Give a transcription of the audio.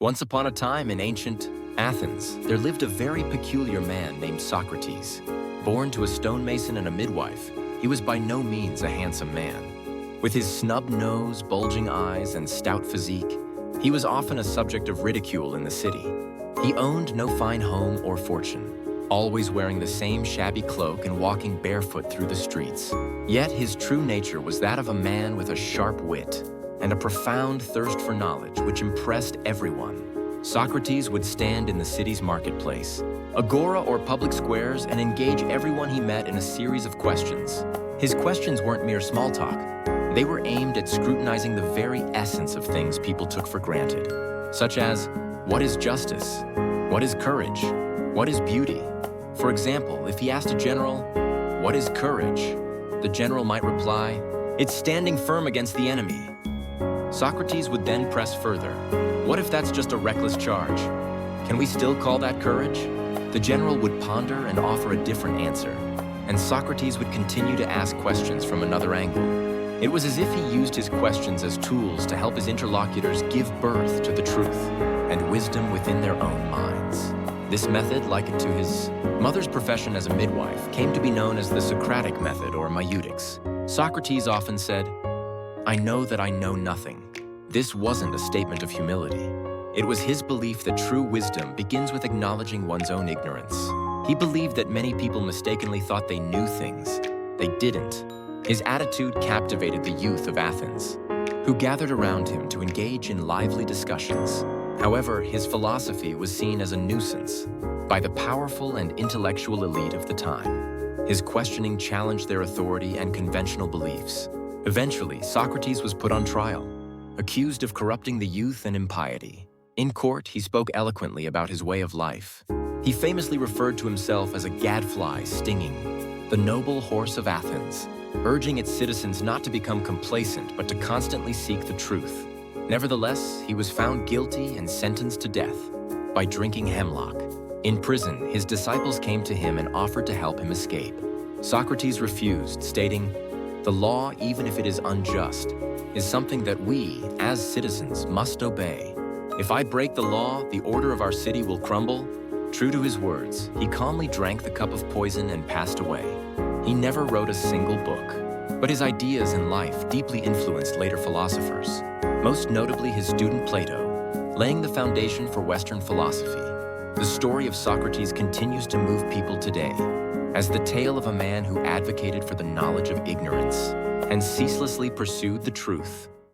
Once upon a time in ancient Athens, there lived a very peculiar man named Socrates. Born to a stonemason and a midwife, he was by no means a handsome man. With his snub nose, bulging eyes, and stout physique, he was often a subject of ridicule in the city. He owned no fine home or fortune, always wearing the same shabby cloak and walking barefoot through the streets. Yet his true nature was that of a man with a sharp wit and a profound thirst for knowledge which impressed everyone. Socrates would stand in the city's marketplace, agora or public squares, and engage everyone he met in a series of questions. His questions weren't mere small talk. They were aimed at scrutinizing the very essence of things people took for granted, such as, what is justice? What is courage? What is beauty? For example, if he asked a general, what is courage? The general might reply, it's standing firm against the enemy. Socrates would then press further. What if that's just a reckless charge? Can we still call that courage? The general would ponder and offer a different answer, and Socrates would continue to ask questions from another angle. It was as if he used his questions as tools to help his interlocutors give birth to the truth and wisdom within their own minds. This method, likened to his mother's profession as a midwife, came to be known as the Socratic method or maieutic. Socrates often said, I know that I know nothing. This wasn't a statement of humility. It was his belief that true wisdom begins with acknowledging one's own ignorance. He believed that many people mistakenly thought they knew things. They didn't. His attitude captivated the youth of Athens, who gathered around him to engage in lively discussions. However, his philosophy was seen as a nuisance by the powerful and intellectual elite of the time. His questioning challenged their authority and conventional beliefs. Eventually, Socrates was put on trial, accused of corrupting the youth and impiety. In court, he spoke eloquently about his way of life. He famously referred to himself as a gadfly stinging the noble horse of Athens, urging its citizens not to become complacent but to constantly seek the truth. Nevertheless, he was found guilty and sentenced to death by drinking hemlock. In prison, his disciples came to him and offered to help him escape. Socrates refused, stating, the law, even if it is unjust, is something that we, as citizens, must obey. If I break the law, the order of our city will crumble. True to his words, he calmly drank the cup of poison and passed away. He never wrote a single book, but his ideas and life deeply influenced later philosophers, most notably his student Plato, laying the foundation for Western philosophy. The story of Socrates continues to move people today as the tale of a man who advocated for the knowledge of ignorance and ceaselessly pursued the truth.